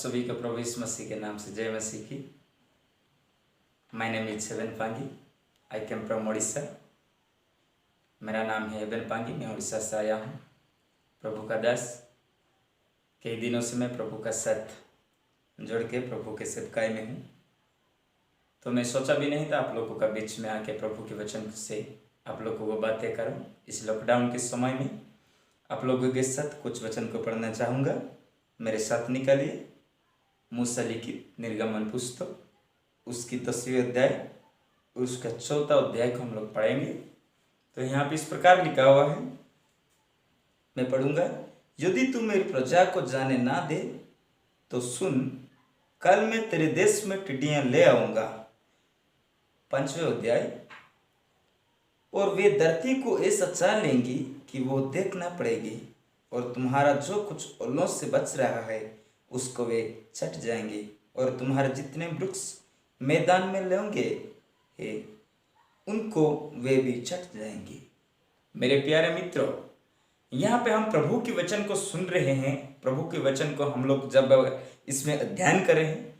सभी को प्रभु यीशु मसीह के नाम से जय मसीह की। My name is heaven Pangi. I came from Orissa. मेरा नाम है हेवन पांगी। मैं उड़ीसा से आया हूँ। प्रभु का दास। कई दिनों से मैं प्रभु का साथ जोड़ के प्रभु के सेवकाई में हूँ। तो मैं सोचा भी नहीं था आप लोगों का बीच में आके प्रभु के वचन से आप लोगों को बातें करूँ। इस लॉकडाउन के समय में आप लोगों के साथ कुछ वचन को पढ़ना चाहूँगा। मेरे साथ निकालिए मूसा लिखित निर्गमन पुस्तक, उसकी 10वीं अध्याय, उसका 4था अध्याय को हम लोग पढ़ेंगे। तो यहाँ पे इस प्रकार लिखा हुआ है, मैं पढ़ूंगा। यदि तू मेरी प्रजा को जाने ना दे तो सुन, कल मैं तेरे देश में टिड्डियां ले आऊंगा। 5वें अध्याय। और वे धरती को ऐसा चाल लेंगी कि वो देखना पड़ेगी, और तुम्हारा जो कुछ ओलों से बच रहा है उसको वे छट जाएंगे, और तुम्हारे जितने वृक्ष मैदान में लेंगे है उनको वे भी छट जाएंगे। मेरे प्यारे मित्रों, यहाँ पे हम प्रभु के वचन को सुन रहे हैं। प्रभु के वचन को हम लोग जब इसमें अध्ययन कर रहे हैं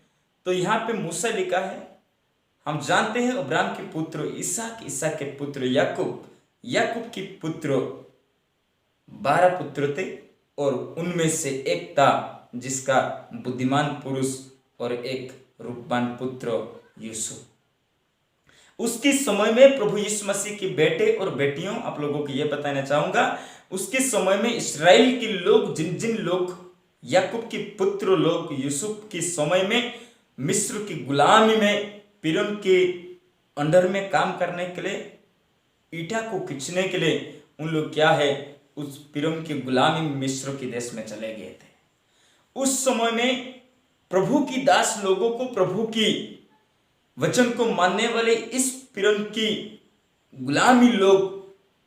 तो यहाँ पे मूसा लिखा है। हम जानते हैं अब्राहम के पुत्र इसहाक, इसहाक के पुत्र याकूब, याकूब के पुत्र 12 पुत्र थे, और उनमें से एक था जिसका बुद्धिमान पुरुष और एक रूपवान पुत्र यूसुफ। उसके समय में प्रभु यीशु मसीह के बेटे और बेटियों, आप लोगों को यह बताना चाहूंगा, उसके समय में इस्राएल के लोग, जिन जिन लोग याकूब के पुत्र लोग यूसुफ के समय में मिस्र की गुलामी में फिरौन के अंडर में काम करने के लिए, ईटा को खींचने के लिए उन लोग क्या है उस फिरौन की गुलामी में मिस्र के देश में चले गए थे। उस समय में प्रभु की दास लोगों को, प्रभु की वचन को मानने वाले इस फिरौन की गुलामी लोग,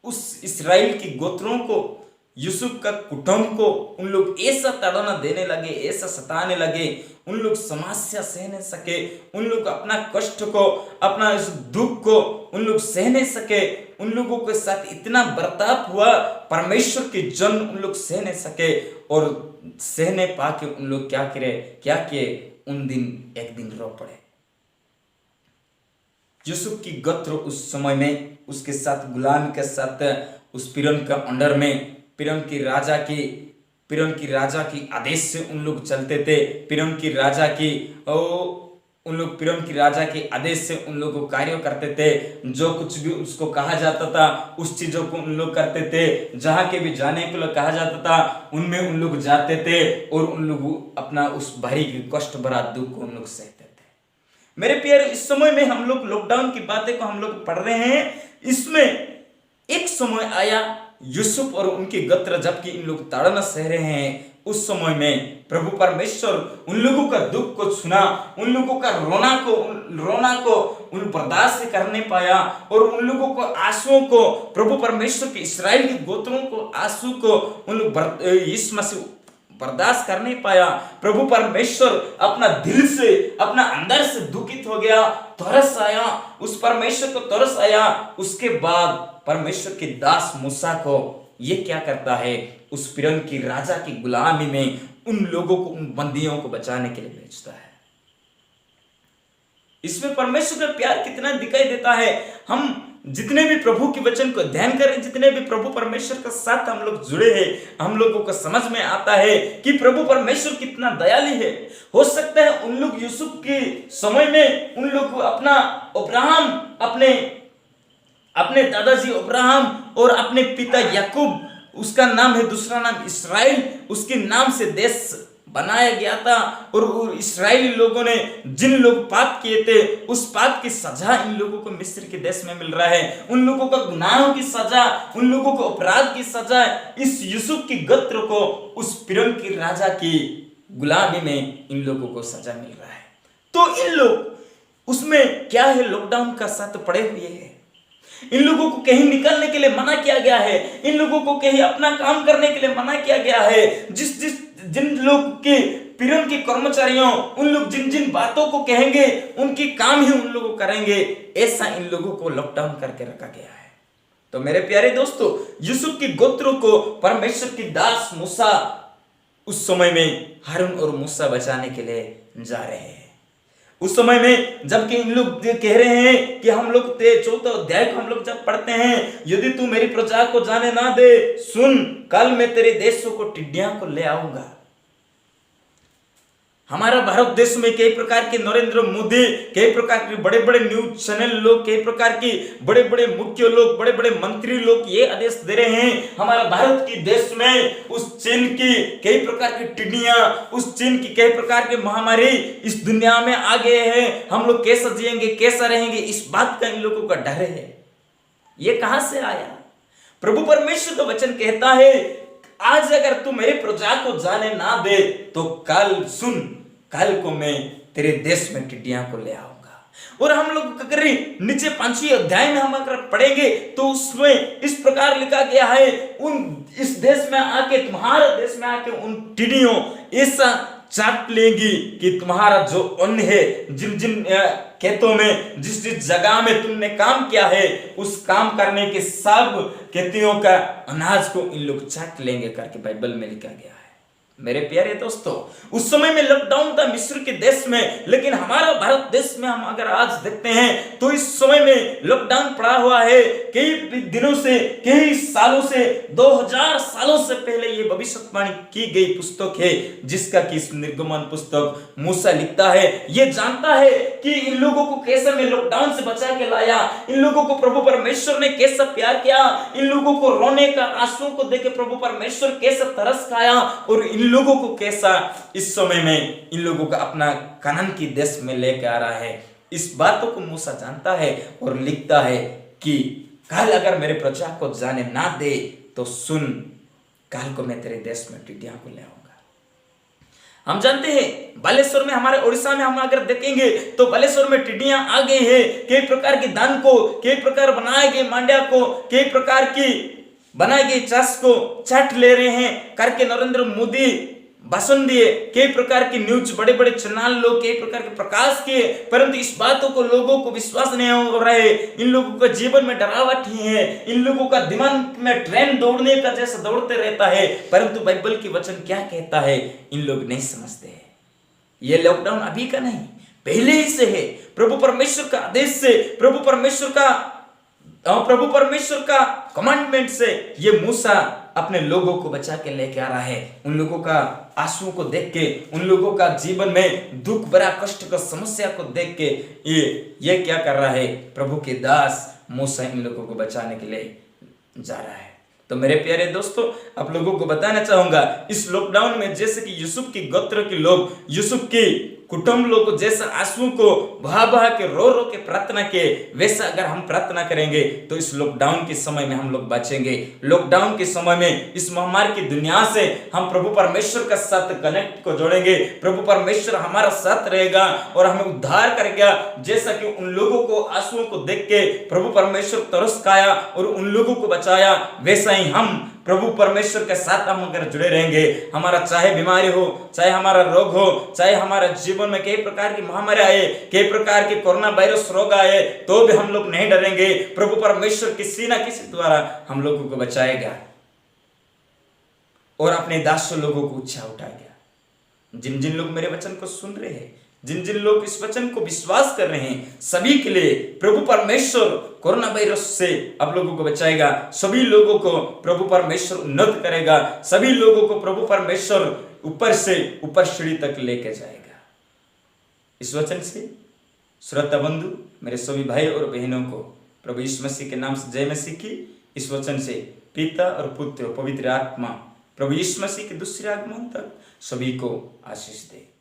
उस इस्राएल की गोत्रों को, यूसुफ का कुटुंब को उन लोग ऐसा ताड़ना देने लगे, ऐसा सताने लगे, उन लोग समस्या सह नहीं सके, उन लोग अपना कष्ट को, अपना इस दुख को उन लोग सह नहीं सके। उन लोगों के साथ इतना बर्ताव हुआ, परमेश्वर के जन उन लोग सह नहीं सके, और सहने पाके उन लोग क्या किए, उन दिन एक दिन रो पड़े। यूसुफ की गोत्र उस समय में उसके साथ गुलाम के साथ उस फिरौन का अंडर में, फिरौन की राजा की आदेश से उन लोग चलते थे। फिरौन की राजा के आदेश से उन लोग को कार्य करते थे। जो कुछ भी उसको कहा जाता था उस चीजों को उन लोग करते थे। जहां के भी जाने के लिए कहा जाता था उनमें उन लोग जाते थे, और उन लोग अपना उस भारी कष्ट भरा दुख को उन लोग सहते थे। मेरे प्यारे, इस समय में हम लोग लॉकडाउन की बातें को हम लोग पढ़ रहे हैं। इसमें एक समय आया यूसुफ और उनके गोत्र जबकि इन लोग ताड़ना सह रहे हैं, उस समय में प्रभु परमेश्वर उन लोगों का दुख को सुना, उन लोगों का रोना को उन बर्दाश्त कर नहीं पाया, और उन लोगों को आंसुओं को, प्रभु परमेश्वर के इस्राएल के गोत्रों को आंसू को उन लोग यीशु मसीह बर्दाश्त कर नहीं पाया। प्रभु परमेश्वर अपना दिल से, अपना अंदर से दुखित हो गया, तरस आया, उस परमेश्वर को तरस आया। उसके बाद परमेश्वर के दास मूसा को ये क्या करता है, उस फिरौन की राजा की गुलामी में उन लोगों को, उन बंदियों को बचाने के लिए भेजता है। इसमें परमेश्वर का प्यार कितना दिखाई देता है। हम जितने भी प्रभु के वचन को अध्ययन करें, जितने भी प्रभु परमेश्वर के साथ हम लोग जुड़े हैं, हम लोगों को समझ में आता है कि प्रभु परमेश्वर कितना दयालु है। हो सकता है उन लोग यूसुफ के समय में उन लोग अपना अब्राहम, अपने दादाजी अब्राहम और अपने पिता याकूब, उसका नाम है दूसरा नाम इस्राएल, उसके नाम से देश बनाया गया था। और इस्राएली लोगों ने जिन लोग पाप किए थे उस पाप की सजा इन लोगों को मिस्र के देश में मिल रहा है। उन लोगों को गुनाहों की सजा, उन लोगों को अपराध की सजा इस यूसुफ की गोत्र को उस फिरौन की राजा की गुलामी में इन लोगों को सजा मिल रहा है। तो इन लोग उसमें क्या है, लॉकडाउन का साथ पड़े हुए हैं। इन लोगों को कहीं निकलने के लिए मना किया गया है, इन लोगों को कहीं अपना काम करने के लिए मना किया गया है। जिन लोग के फिरौन के कर्मचारियों, उन लोग जिन जिन बातों को कहेंगे उनकी काम ही उन लोग करेंगे, ऐसा इन लोगों को लॉकडाउन करके रखा गया है। तो मेरे प्यारे दोस्तों, यूसुफ के गोत्रों को परमेश्वर की दास मूसा उस समय में हारून और मूसा बचाने के लिए जा रहे हैं। उस समय में जबकि इन लोग कह रहे हैं कि हम लोग 14 अध्याय को हम लोग जब पढ़ते हैं, यदि तू मेरी प्रजा को जाने ना दे, सुन, कल मैं तेरे देशों को टिड्डियां को ले आऊंगा। हमारा भारत देश में कई प्रकार के नरेंद्र मोदी, कई प्रकार के बड़े बड़े न्यूज चैनल लोग, कई प्रकार की बड़े बड़े मुख्य लोग, बड़े बड़े मंत्री लोग ये आदेश दे रहे हैं हमारा भारत की देश में उस चीन की कई प्रकार की टिड्डियां, उस चीन की कई प्रकार की महामारी इस दुनिया में आ गए हैं, हम लोग कैसा जिएंगे, कैसा रहेंगे, इस बात का इन लोगों का डर है। ये कहां से आया? प्रभु परमेश्वर का वचन कहता है, आज अगर तू मेरी प्रजा को जाने ना दे तो कल सुन, कल को मैं तेरे देश में टिड्डियां को ले आऊंगा। और हम लोग अगर नीचे 5वें अध्याय में हम अगर पढ़ेंगे तो उसमें इस प्रकार लिखा गया है, उन इस देश में आके, तुम्हारे देश में आके उन टिड्डियों ऐसा चाट लेंगी कि तुम्हारा जो अन्न है, जिन जिन खेतों में, जिस जिस जगह में तुमने काम किया है, उस काम करने के सब खेतियों का अनाज को इन लोग चाट लेंगे करके बाइबल में लिखा गया है। मेरे प्यारे दोस्तों, उस समय में लॉकडाउन था मिस्र के देश में, लेकिन हमारा भारत देश में हम अगर आज देखते हैं तो इस समय में लॉकडाउन पड़ा हुआ है। कई दिनों से, कई सालों से, 2000 सालों से पहले ये भविष्यवाणी की गई पुस्तक है, जिसका कि निर्गमन पुस्तक मूसा लिखता है। ये जानता है कि इन लोगों को कैसे मैं लॉकडाउन से बचा के लाया, इन लोगों को प्रभु परमेश्वर ने कैसा प्यार किया, इन लोगों को रोने का, आंसुओं को देख के प्रभु परमेश्वर कैसा तरस खाया, और इन लोगों को कैसा इस समय में इन लोगों का अपना कनान की देश में लेकर आ रहा है। इस बातों को मूसा जानता है और लिखता है कि कल अगर मेरे प्रजा को जाने ना दे तो सुन, कल को मैं तेरे देश में टिड्डियां को ले आऊंगा। हम जानते हैं बालेश्वर में, हमारे उड़ीसा में हम अगर देखेंगे तो बालेश्वर में टिड्डियां आ गई है। कई प्रकार की धान को, कई प्रकार बनाए गए मांड्या को, कई प्रकार की बनाई गई चाष को चाट ले रहे हैं करके नरेंद्र मोदी भाषण दिए। कई प्रकार की न्यूज, बड़े बड़े चैनल लोग कई प्रकार के प्रकाश किए, परंतु इस बातों को लोगों को विश्वास नहीं हो रहा है। इन लोगों का जीवन में डरावट ही है, इन लोगों का दिमाग में ट्रेन दौड़ने का जैसा दौड़ते रहता है, परंतु बाइबल की वचन क्या कहता है इन लोग नहीं समझते हैं। ये लॉकडाउन अभी का नहीं, पहले ही से है। प्रभु परमेश्वर का आदेश से, प्रभु परमेश्वर का कमांडमेंट से ये मूसा अपने लोगों को बचा के लेके आ रहा है। उन लोगों का आंसुओं को देख के, उन लोगों का जीवन में दुख, बड़ा कष्ट का समस्या को देख के ये क्या कर रहा है? प्रभु के दास मूसा इन लोगों को बचाने के लिए जा रहा है। तो मेरे प्यारे दोस्तों, आप लोगों को बताना चाहूंगा, इस लॉकडाउन में जैसे कि यूसुफ की गोत्र के लोग, यूसुफ की कुटुंब लोग जैसा आंसुओं को बहा बहा के, रो रो के प्रार्थना के, वैसा अगर हम प्रार्थना करेंगे तो इस लॉकडाउन के समय में हम लोग बचेंगे। लॉकडाउन के समय में इस महामारी की दुनिया से हम प्रभु परमेश्वर का साथ कनेक्ट को जोड़ेंगे। प्रभु परमेश्वर हमारा साथ रहेगा और हमें उद्धार करेगा। जैसा कि उन लोगों को आंसुओं को देख के प्रभु परमेश्वर तरस खाया और उन लोगों को बचाया, वैसा ही हम प्रभु परमेश्वर के साथ हम अगर जुड़े रहेंगे, हमारा चाहे बीमारी हो, चाहे हमारा रोग हो, चाहे हमारा जीवन में कई प्रकार की महामारी आए, कई प्रकार के कोरोना वायरस रोग आए, तो भी हम लोग नहीं डरेंगे। प्रभु परमेश्वर किसी ना किसी द्वारा हम लोगों को बचाएगा और अपने दासों लोगों को ऊंचा उठाएगा। जिन जिन लोग मेरे वचन को सुन रहे हैं, जिन जिन लोग इस वचन को विश्वास कर रहे हैं, सभी के लिए प्रभु परमेश्वर कोरोना वायरस से आप लोगों को बचाएगा। सभी लोगों को प्रभु परमेश्वर उन्नत करेगा। सभी लोगों को प्रभु परमेश्वर ऊपर से ऊपर सीढ़ी तक लेके जाएगा। इस वचन से श्रोता बंधु, मेरे सभी भाई और बहनों को प्रभु यीशु मसीह के नाम से जय मसीह की। इस वचन से पिता और पुत्र और पवित्र आत्मा प्रभु यीशु मसीह के दूसरे आगमन तक सभी को आशीष दे।